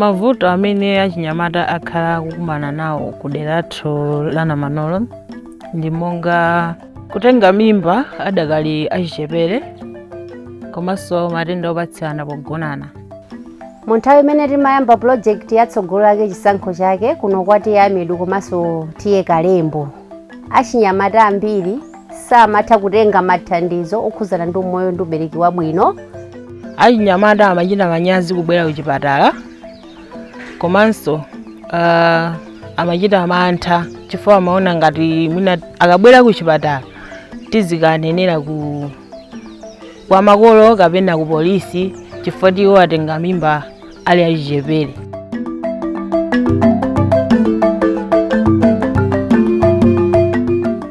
Mavuto amene achinyamata akhala kukumana nawo kuderathu la Namanolo ndi monga kutenga mimba adakali achichepere komanso matenda opatsirana pogonana. Mu nthawi imene timayamba project yatsogolo lake chisankho chake kuno kwati Yamidu komanso tiye Kalembo, achinyamata ambiri samatha kutenga mathandizo okhuzana ndi umoyo ndi ubereki wabwino. Achinyamata amachita manyazi kubwera kuchipatala komanso amachita mantha chifukwa amaona ngati mwina akabwera kuchipatala tizikanenera kwa makolo kapena ku polisi chifukwa iwo atenga mimba ali achichepere.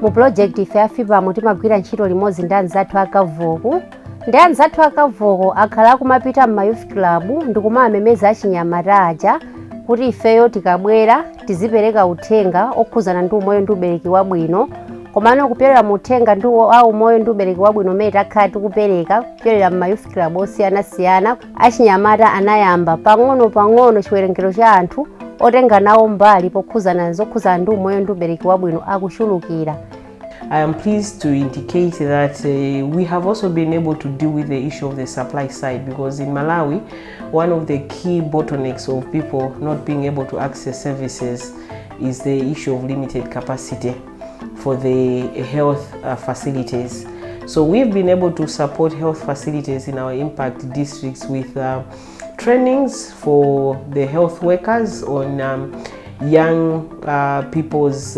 Mu project ife ya FPAM timagwira ntchito limodzi ndi anzathu a CAVWOC. Ndi anzathu a CAVWOC akhala kumapita mu youth club ndi kumamemeza achinyamata aja kuti ifeyo tikabwera tizipereka uthenga okhuzana ndi umoyo ndi ubereki wabwino, komano kupyolera mu uthenga ndi umoyo ndi ubereki wabwino umene takhala tikupereka kupyolera mu youth club osiyanasiyana. Achinyamata anayamba pang'ono chiwerengero cha anthu otenga nawo mbali pokhuzana ndi umoyo ndi ubereki wabwino akuchulukira. I am pleased to indicate that we have also been able to deal with the issue of the supply side, because in Malawi, one of the key bottlenecks of people not being able to access services is the issue of limited capacity for the health facilities. So we've been able to support health facilities in our impact districts with trainings for the health workers on young people's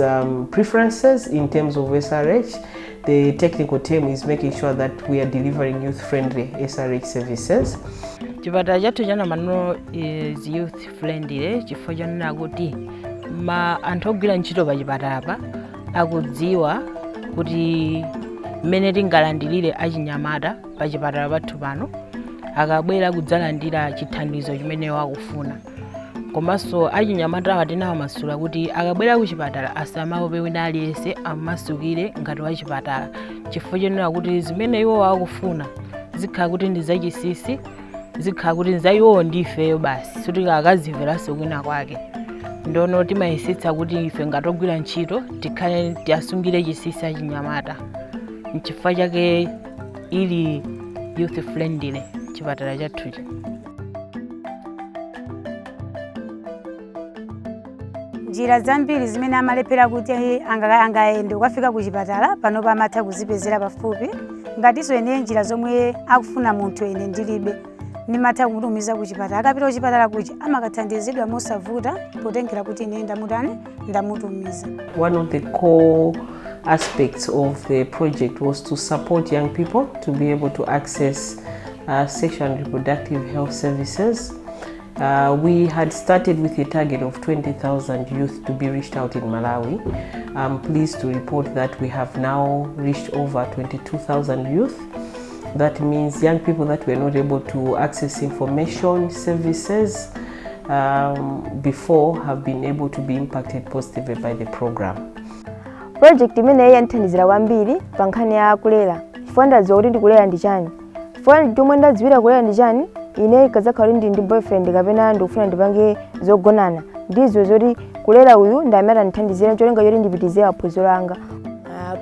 preferences in terms of SRH. The technical team is making sure that we are delivering youth-friendly SRH services. Chipatala chathu cha Namanolo is youth-friendly chifukwa chanena kuti anthu ogwira ntchito pa chipatalapa akudziwa kuti mmene tingalandilire achinyamata pa chipatala pathu pano akabwera kudzalandira chithandizo chimene wakufuna. Komanso achinyamata atenawo masula kuti akabwera kuchipatala asamaope wina aliyense amasukire ngati wa chipatala chifukwa chenera kuti zimene iwo wakufuna zikhala kuti ndi zachisisi, zikhala kuti nzaiwo ndifeyo basi suti akazimveranso kwina kwake. Ndono timayesitsa kuti ife ngati ogwira ntchito tikhale tiasungire chisisi achinyamata. N'chifukwa chake ili youth friendly chipatala chathuchi. Njira zambiri zimene amalepera kuti angaende ukafika kuchipatala pano pamatha kuzipezera pafupi. Ngatinso ene njira zomwe akufuna munthu ene ndilibe ndimatha kumutumiza kuchipatala. Akapita kuchipatala kuchi amakathandizidwa mosavuta potengera kuti ine ndamutumiza. One of the core aspects of the project was to support young people to be able to access sexual and reproductive health services. We had started with a target of 20,000 youth to be reached out in Malawi. I'm pleased to report that we have now reached over 22,000 youth. That means young people that were not able to access information services before have been able to be impacted positively by the program. Project imene yanthandizira kwambiri pa nkhani ya kulera. Chifukwa ndadziwa kuti ndikulera ndi chani. Chifukwa chomwe ndadziwira kulera ndi chani, ine kazakhala ndi boyfriend kapena ndikufuna ndipange zogonana. Ndizo zoti kulera uyu ndamera ndithandizira cholinga choti ndipitize maphunziro anga.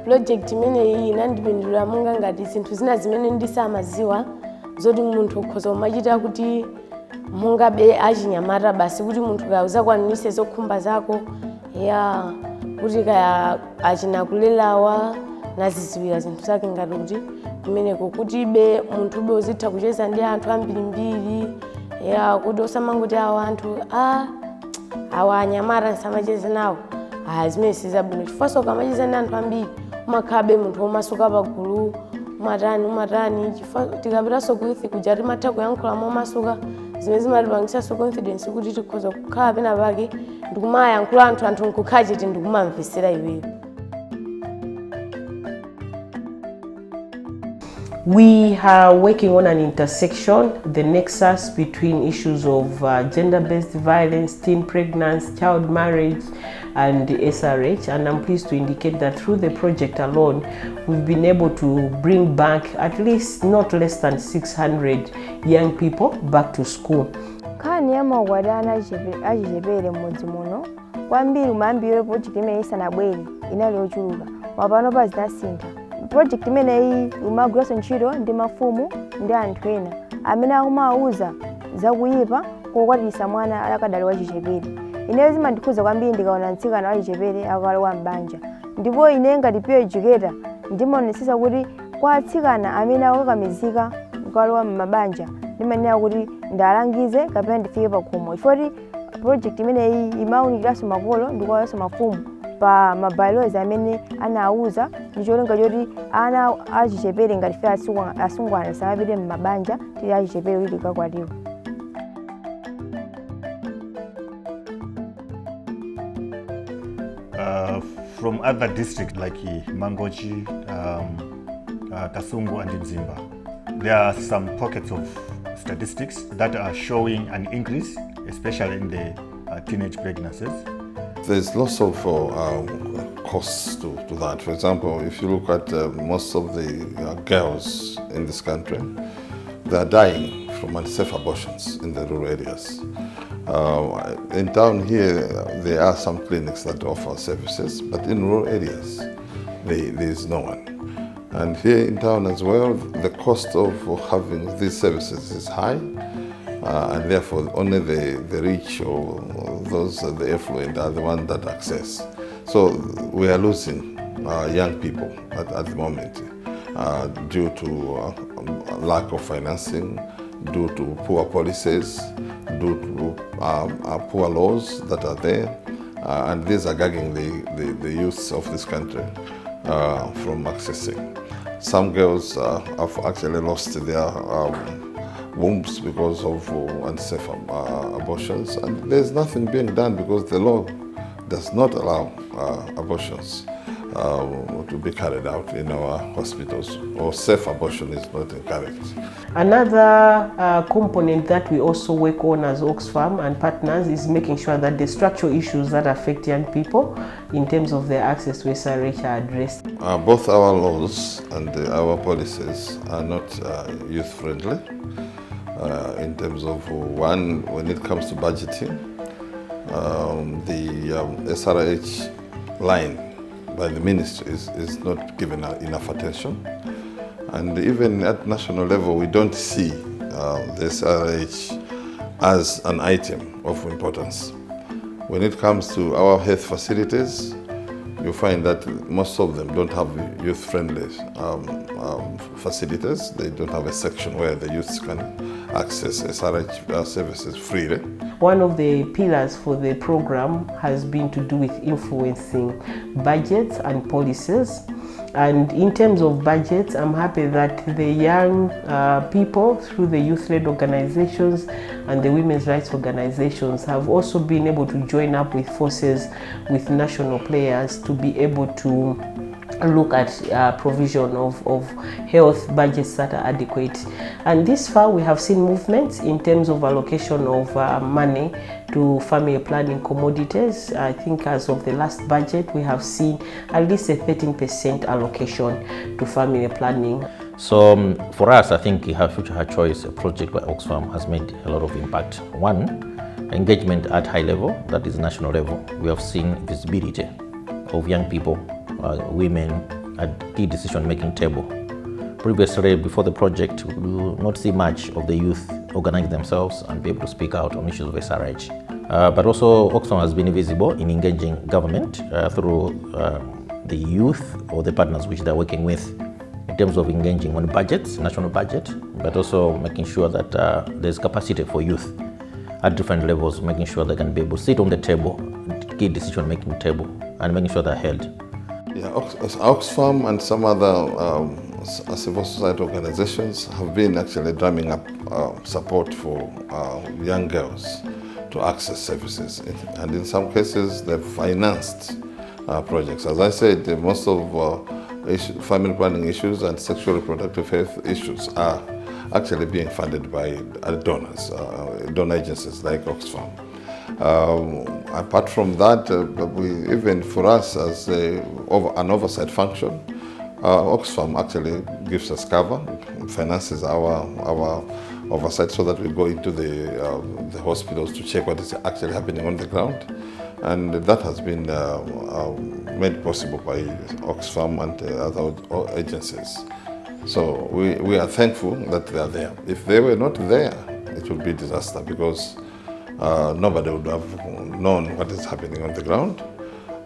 Project imene iyi inandipindulira monga ngati zinthu zina zimene ndisamaziwa zoti munthu ukhoza kumachita kuti mungabe achinyamata basi kuti munthu kauza kwanise zokhumba zako ya kuti kaya achina kulelawa naziziwira zinthu zake ngati kuti kumeneko kuti be munthu be uzitha kucheza ndi anthu ambirimbiri ya kuti osamangoti awo anthu awa anyamata nsamacheze nawo zimene sizabwino chifukwa ukamacheza ndi anthu ambiri umakhabe munthu omasuka pagulu umatani chifukwa tikapitanso ku youth kuja timatha kuyankhula momasuka zimene zimatipangitsanso confidence kuti tikhoza kukhala pena pake ndikumayankhula anthu nkukhala chete ndikumamvesera iweyo. We are working on an intersection, the nexus between issues of gender-based violence, teen pregnancy, child marriage, and SRH. And I'm pleased to indicate that through the project alone, we've been able to bring back at least not less than 600 young people back to school. pankhani ya maukwati ana achichepere m'mudzi muno kwambiri mayambiro project imene isanabwere inali yochuluka mapano pa zinasintha. Project imeneyi imagwiranso ntchito ndi mafumu ndi anthu ena amene akumawuza zakuyipa kokwatitsa mwana akadali wachichepere. Ineyo zimandikhuza kwambiri ndikaona mtsikana wachichepere akalowa m'banja, ndipo ine ngati peer educator ndimaonetsetsa kuti kwa atsikana amene akukakamizika kukalowa m'mabanja ndimanena kuti ndalangize kapena ndifike pa khomo, ifoti project imeneyi imawunikiranso makolo ndikuwaonso mafumu pa mabiology amene anawuza ndi cholinga choti ana achichepere ngati fe asungwana samapite m'mabanja tili achichepere kuti tikakwatiwa. From other districts like Mangochi, Kasungu and Nzimba, there are some pockets of statistics that are showing an increase, especially in the teenage pregnancies. There's lots of costs to that. For example, if you look at most of the girls in this country, they are dying from unsafe abortions in the rural areas. In town here, there are some clinics that offer services, but in rural areas, there is no one. And here in town as well, the cost of having these services is high, and therefore only the rich or those the affluent are the ones that access. So we are losing young people at the moment due to lack of financing, due to poor policies, due to poor laws that are there, and these are gagging the youth of this country from accessing. Some girls have actually lost their wombs because of unsafe abortions, and there's nothing being done because the law does not allow abortions to be carried out in our hospitals, or safe abortion is not encouraged. Another component that we also work on as Oxfam and partners is making sure that the structural issues that affect young people in terms of their access to SRH are addressed. Both our laws and our policies are not youth-friendly in terms of, one, when it comes to budgeting, the SRH line by the ministry is not given enough attention. And even at national level, we don't see the SRH as an item of importance. When it comes to our health facilities, you find that most of them don't have youth-friendly facilities. They don't have a section where the youths can access SRH services freely. One of the pillars for the program has been to do with influencing budgets and policies. And in terms of budgets, I'm happy that the young people through the youth-led organizations and the women's rights organizations have also been able to join up with forces with national players to be able to look at provision of health budgets that are adequate. And this far we have seen movements in terms of allocation of money to family planning commodities. I think as of the last budget we have seen at least a 13% allocation to family planning. So for us, I think Her Future Her Choice, a project by Oxfam, has made a lot of impact. One, engagement at high level, that is national level. We have seen visibility of young people, women at key decision-making table. Previously, before the project, we do not see much of the youth organize themselves and be able to speak out on issues of SRH. But also, Oxfam has been visible in engaging government through the youth or the partners which they're working with in terms of engaging on budgets, national budget, but also making sure that there's capacity for youth at different levels, making sure they can be able to sit on the table, key decision-making table, and making sure they're held. Yeah, Oxfam and some other civil society organizations have been actually drumming up support for young girls to access services. And in some cases, they've financed projects. As I said, most of family planning issues and sexual reproductive health issues are actually being funded by donors, donor agencies like Oxfam. Apart from that, even for us as an oversight function, Oxfam actually gives us cover, finances our oversight so that we go into the hospitals to check what is actually happening on the ground. And that has been made possible by Oxfam and other agencies. So we are thankful that they are there. If they were not there, it would be a disaster, because nobody would have known what is happening on the ground.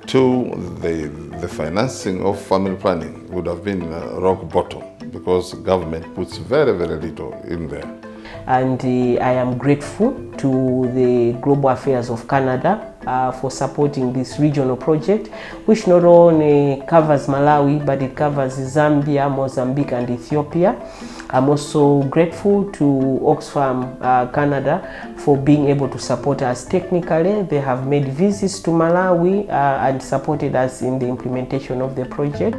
Two, the financing of family planning would have been rock bottom, because government puts very, very little in there. And I am grateful to the Global Affairs of Canada for supporting this regional project, which not only covers Malawi, but it covers Zambia, Mozambique and Ethiopia. I'm also grateful to Oxfam Canada for being able to support us technically. They have made visits to Malawi and supported us in the implementation of the project.